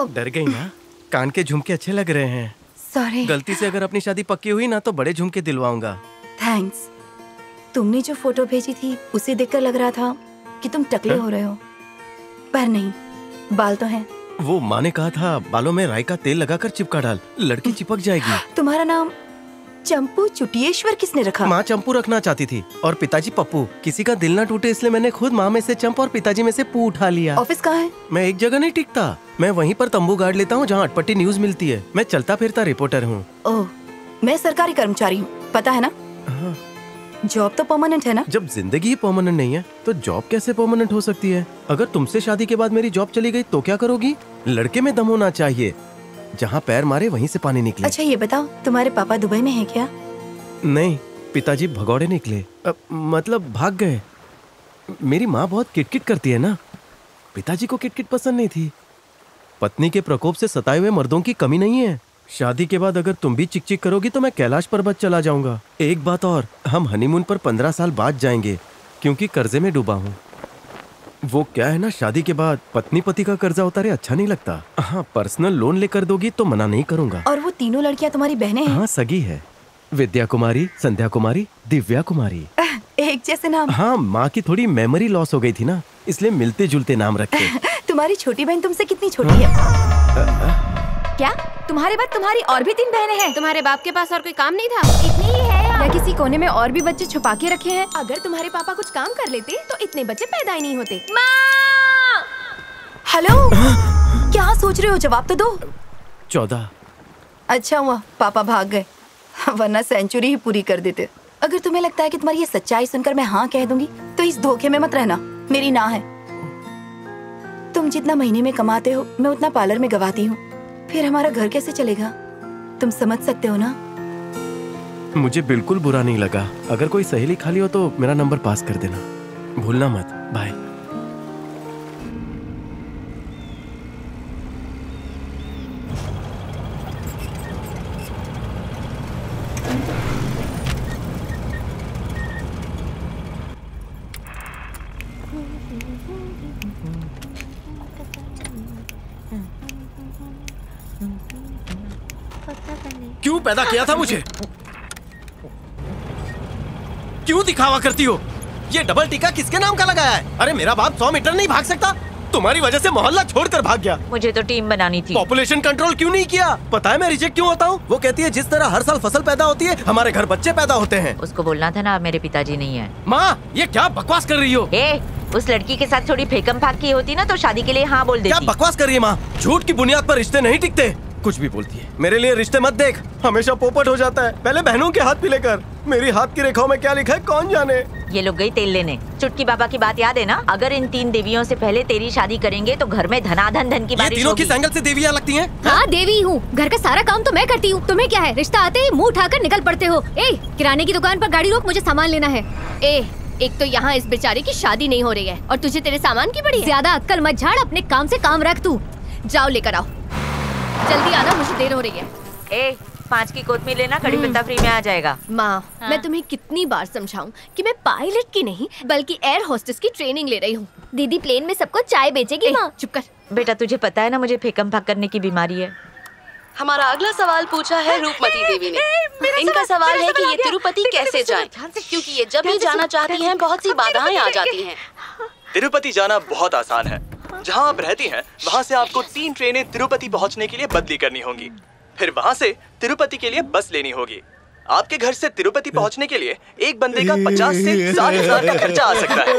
डर गई ना? कान के झुमके अच्छे लग रहे हैं। सॉरी। गलती से अगर अपनी शादी पक्की हुई ना तो बड़े झुमके दिलवाऊंगा। थैंक्स। तुमने जो फोटो भेजी थी उसे देखकर लग रहा था कि तुम टकले हो रहे हो, पर नहीं, बाल तो हैं। वो माँ ने कहा था बालों में राई का तेल लगाकर चिपका डाल, लड़की चिपक जाएगी। तुम्हारा नाम चंपू चुटियेश्वर किसने रखा? माँ चंपू रखना चाहती थी और पिताजी पप्पू। किसी का दिल ना टूटे इसलिए मैंने खुद माँ में से चंप और पिताजी में से पू उठा लिया। ऑफिस कहाँ है? मैं एक जगह नहीं टिकता, मैं वहीं पर तंबू गाड़ लेता हूँ जहाँ अटपटी न्यूज मिलती है। मैं चलता फिरता रिपोर्टर हूँ। ओह, मैं सरकारी कर्मचारी हूँ, पता है ना? हाँ। जॉब तो परमानेंट है ना? जब जिंदगी ही परमानेंट नहीं है तो जॉब कैसे परमानेंट हो सकती है? अगर तुमसे शादी के बाद मेरी जॉब चली गई तो क्या करोगी? लड़के में दम होना चाहिए, जहाँ पैर मारे वहीं से पानी निकले। अच्छा ये बताओ, तुम्हारे पापा दुबई में हैं क्या? नहीं, पिताजी भगौड़े निकले, मतलब भाग गए। मेरी माँ बहुत किटकिट करती है ना, पिताजी को किटकिट पसंद नहीं थी। पत्नी के प्रकोप से सताए हुए मर्दों की कमी नहीं है। शादी के बाद अगर तुम भी चिक चिक करोगी तो मैं कैलाश पर्वत चला जाऊंगा। एक बात और, हम हनीमून पर 15 साल बाद जाएंगे क्योंकि कर्जे में डूबा हूँ। वो क्या है ना, शादी के बाद पत्नी पति का कर्जा उतारे अच्छा नहीं लगता। हाँ, पर्सनल लोन लेकर दोगी तो मना नहीं करूंगा। और वो तीनों लड़कियाँ तुम्हारी बहनें हैं? हाँ, सगी है। विद्या कुमारी, संध्या कुमारी, दिव्या कुमारी। एक जैसे नाम। हाँ, माँ की थोड़ी मेमोरी लॉस हो गई थी ना, इसलिए मिलते जुलते नाम रखे। तुम्हारी छोटी बहन तुमसे कितनी छोटी है? क्या तुम्हारे बाद तुम्हारी और भी 3 बहनें हैं? तुम्हारे बाप के पास और कोई काम नहीं था? इतनी ही है या किसी कोने में और भी बच्चे छुपा के रखे हैं? अगर तुम्हारे पापा कुछ काम कर लेते तो इतने बच्चे पैदा ही नहीं होते। माँ! हेलो, क्या सोच रहे हो? जवाब तो दो। 14। अच्छा हुआ पापा भाग गए, वरना सेंचुरी ही पूरी कर देते। अगर तुम्हें लगता है कि तुम्हारी ये सच्चाई सुनकर मैं हाँ कह दूंगी तो इस धोखे में मत रहना, मेरी ना है। तुम जितना महीने में कमाते हो मैं उतना पार्लर में गवाती हूँ, फिर हमारा घर कैसे चलेगा? तुम समझ सकते हो ना? मुझे बिल्कुल बुरा नहीं लगा। अगर कोई सहेली खाली हो तो मेरा नंबर पास कर देना, भूलना मत। बाय। क्यों पैदा किया था मुझे? क्यों दिखावा करती हो? ये डबल टीका किसके नाम का लगाया है? अरे मेरा बाप 100 मीटर नहीं भाग सकता, तुम्हारी वजह से मोहल्ला छोड़कर भाग गया। मुझे तो टीम बनानी थी। पॉपुलेशन कंट्रोल क्यों नहीं किया? पता है मैं रिजेक्ट क्यों होता हूँ? वो कहती है जिस तरह हर साल फसल पैदा होती है हमारे घर बच्चे पैदा होते हैं। उसको बोलना था ना मेरे पिताजी नहीं है। माँ, ये क्या बकवास कर रही हो? उस लड़की के साथ थोड़ी फेकम फाक की होती ना तो शादी के लिए हाँ बोल देती। क्या बकवास कर रही है माँ? झूठ की बुनियाद पर रिश्ते नहीं टिकते। कुछ भी बोलती है। मेरे लिए रिश्ते मत देख, हमेशा पोपट हो जाता है। पहले बहनों के हाथ पीले कर। मेरी हाथ की रेखाओं में क्या लिखा है कौन जाने। ये लोग गई तेल लेने। चुटकी बाबा की बात याद है ना? अगर इन 3 देवियों से पहले तेरी शादी करेंगे तो घर में धनाधन धन की बारिश होगी। तीनों किस एंगल से देवियां लगती हैं? हाँ, देवी हूँ। घर का सारा काम तो मैं करती हूँ। तुम्हें क्या है? रिश्ता आते ही मुंह उठाकर निकल पड़ते हो। किराने की दुकान पर गाड़ी रोक, मुझे सामान लेना है। एक तो यहाँ इस बेचारे की शादी नहीं हो रही है और तुझे तेरे सामान की पड़ी है। ज्यादा अक्कल मत झाड़, अपने काम से काम रख। तू जाओ लेकर आओ, जल्दी आना, मुझे देर हो रही है। 5 की कोतमीर लेना, कड़ी पत्ता फ्री में आ जाएगा। माँ, मैं तुम्हें कितनी बार समझाऊं कि मैं पायलट की नहीं बल्कि एयर होस्टेस की ट्रेनिंग ले रही हूँ। दीदी प्लेन में सबको चाय बेचेगी। माँ चुप कर। बेटा तुझे पता है ना मुझे फेकम फाक करने की बीमारी है। हमारा अगला सवाल पूछा है रूपमती देवी ने। इनका सवाल है कि ये तिरुपति कैसे जाएं? क्योंकि ये जब भी जाना चाहती हैं बहुत सी बाधाएं आ जाती हैं। तिरुपति जाना बहुत आसान है। जहां आप रहती हैं वहां से आपको 3 ट्रेनें तिरुपति पहुंचने के लिए बदली करनी होंगी। फिर वहां से तिरुपति के लिए बस लेनी होगी। आपके घर से तिरुपति पहुंचने के लिए एक बंदे का 50 से 60 हजार का खर्चा आ सकता है।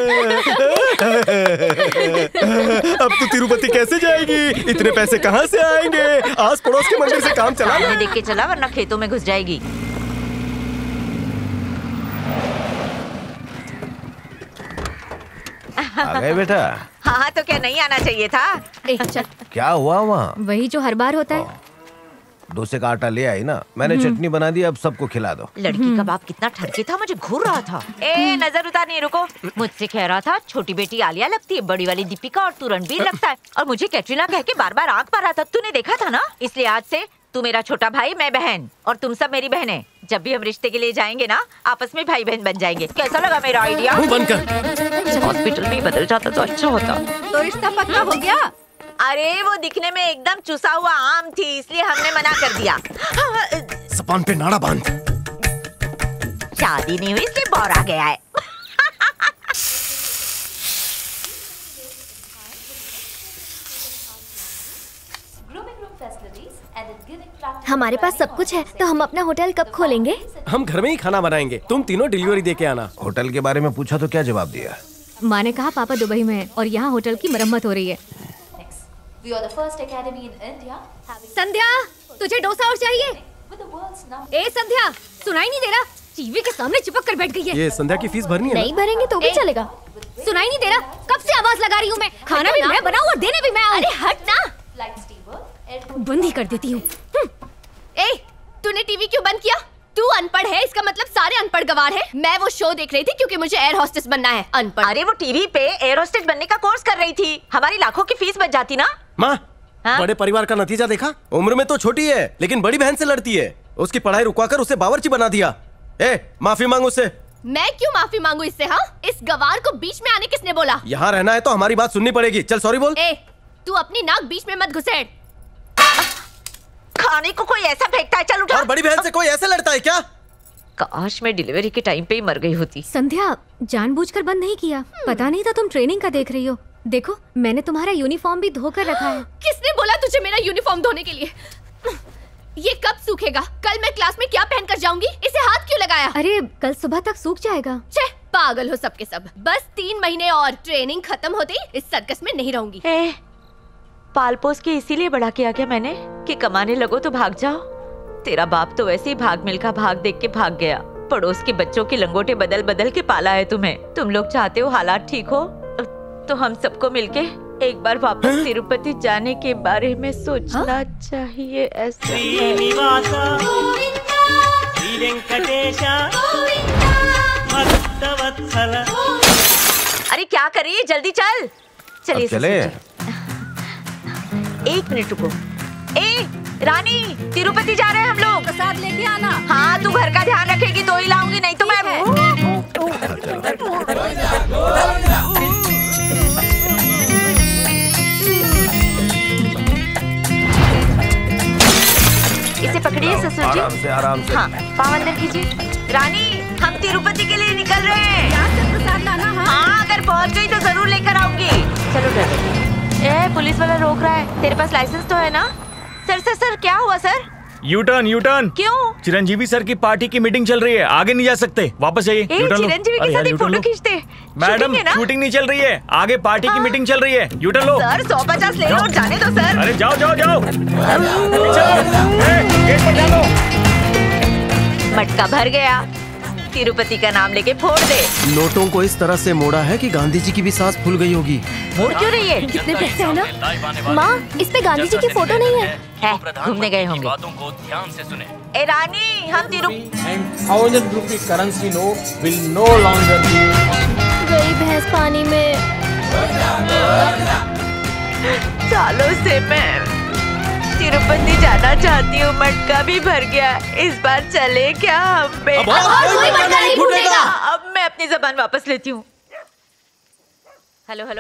अब तो तिरुपति कैसे जाएगी? इतने पैसे कहां से आएंगे? आस पड़ोस के मंदिर से काम चला। देख के चला वरना खेतों में घुस जाएगी। आ गए बेटा? हाँ तो क्या नहीं आना चाहिए था? चल। क्या हुआ वहाँ? वही जो हर बार होता है। डोसे का आटा ले आई ना, मैंने चटनी बना दी, अब सबको खिला दो। लड़की का बाप कितना ठरके था, मुझे घूर रहा था। नजर उतारनी, रुको। मुझसे कह रहा था छोटी बेटी आलिया लगती है, बड़ी वाली दीपिका और तू रणबीर लगता है, और मुझे कैटरीना कह के बार बार आंख मारा था। तूने देखा था ना? इसलिए आज से तू मेरा छोटा भाई, मैं बहन, और तुम सब मेरी बहनें। जब भी हम रिश्ते के लिए जाएंगे ना, आपस में भाई बहन बन जाएंगे। कैसा लगा मेरा आइडिया? मुंह बंद कर। हॉस्पिटल में ही बदल जाता तो अच्छा होता। तो रिश्ता पक्का हो गया? अरे वो दिखने में एकदम चुसा हुआ आम थी, इसलिए हमने मना कर दिया। सपान पे नाड़ा बांध। शादी नहीं हुई इसलिए बौर आ गया है। हमारे पास सब कुछ है, तो हम अपना होटल कब खोलेंगे? हम घर में ही खाना बनाएंगे, तुम तीनों डिलीवरी दे के आना। होटल के बारे में पूछा तो क्या जवाब दिया? माँ ने कहा पापा दुबई में है और यहाँ होटल की मरम्मत हो रही है। संध्या, तुझे डोसा और चाहिए? ए संध्या, सुनाई नहीं दे रहा? टीवी के सामने चिपक कर बैठ गई है। ये संध्या की फीस भरनी है? नहीं भरेंगे तो भी चलेगा। सुनाई नहीं दे रहा? कब से आवाज लगा रही हूँ मैं? खाना भी मैं बनाऊँ और देने भी मैं आऊँ। अरे हट ना, बंद ही कर देती हूँ। ए, तूने टीवी क्यों बंद किया? तू अनपढ़ है, इसका मतलब सारे अनपढ़ गवार हैं। मैं वो शो देख रही थी क्योंकि मुझे एयर होस्टेस बनना है। अनपढ़। अरे वो टीवी पे एयर होस्टेस बनने का कोर्स कर रही थी, हमारी लाखों की फीस बच जाती ना। माँ, हाँ? बड़े परिवार का नतीजा देखा? उम्र में तो छोटी है लेकिन बड़ी बहन से लड़ती है। उसकी पढ़ाई रुकवाकर उसे बावर्ची बना दिया। ए, माफी मांग उससे। मैं क्यों माफी मांगू इससे? हाँ, इस गवार को बीच में आने किसने बोला? यहाँ रहना है तो हमारी बात सुननी पड़ेगी। चल सॉरी बोल। ए, तू अपनी नाक बीच में मत घुसेड़। खाने को कोई ऐसा फेंकता है, चल उठा। और बड़ी बहन से कोई ऐसे लड़ता है क्या? काश मैं डिलीवरी के टाइम पे ही मर गई होती। संध्या, जानबूझकर बंद नहीं किया। पता नहीं था तुम ट्रेनिंग का देख रही हो। देखो, मैंने तुम्हारा यूनिफॉर्म भी धोकर रखा है। किसने बोला तुझे मेरा यूनिफॉर्म धोने के लिए? ये कब सूखेगा? कल मैं क्लास में क्या पहनकर जाऊंगी? इसे हाथ क्यों लगाया? अरे कल सुबह तक सूख जाएगा। छे, पागल हो सबके सब। बस 3 महीने और, ट्रेनिंग खत्म होते ही इस सर्कस में नहीं रहूंगी। पाल पोस के इसीलिए बड़ा किया क्या मैंने कि कमाने लगो तो भाग जाओ। तेरा बाप तो वैसे ही भाग मिल्खा भाग देख के भाग गया। पड़ोस के बच्चों की लंगोटे बदल बदल के पाला है तुम्हें। तुम लोग चाहते हो हालात ठीक हो तो हम सबको मिलके एक बार वापस तिरुपति जाने के बारे में सोचना चाहिए। ऐसा अरे क्या करिए, जल्दी चल। चलिए चले। 1 मिनट रुको। ए रानी, तिरुपति जा रहे हैं हम लोग। प्रसाद लेके आना। हाँ, तू घर का ध्यान रखेगी तो ही लाऊंगी, नहीं तो मैं। इसे पकड़िए ससुर जी। आराम से, आराम से। हाँ, पाँव अंदर कीजिए। रानी, हम तिरुपति के लिए निकल रहे हैं। यहाँ से प्रसाद लाना। हाँ, अगर पहुँच गई तो जरूर लेकर आऊंगी। चलो ड्राइवर। पुलिस वाला रोक रहा है। तेरे पास लाइसेंस तो है ना? सर सर सर, क्या हुआ सर? U turn. क्यों? चिरंजीवी सर की पार्टी की मीटिंग चल रही है, आगे नहीं जा सकते, वापस जाइए। चिरंजीवी के साथ एक फोटो खींचते। मैडम, शूटिंग नहीं चल रही है, आगे पार्टी की मीटिंग चल रही है। यू टर्न लो। सर 150 ले लो और जाने दो सर। अरे जाओ। गेट पर जा लो। मटका भर गया। तिरुपति का नाम लेके फोड़ दे। नोटों को इस तरह से मोड़ा है कि गांधी जी की भी सांस फूल गई होगी। मोड़ क्यों रही है? कितने पैसे है ना? माँ, इस पे गांधी जी की फोटो नहीं है। घूमने गए होंगे। बातों को ध्यान से सुने। ए रानी, हम and 1000 rupee currency note will no longer be। गई भैंस पानी में। सालों से मैं तिरुपति जाना चाहती हूँ, मटका भी भर गया। इस बार चले क्या हम पे? अब कोई मटका नहीं फूटेगा। अब मैं अपनी जबान वापस लेती हूँ। हेलो।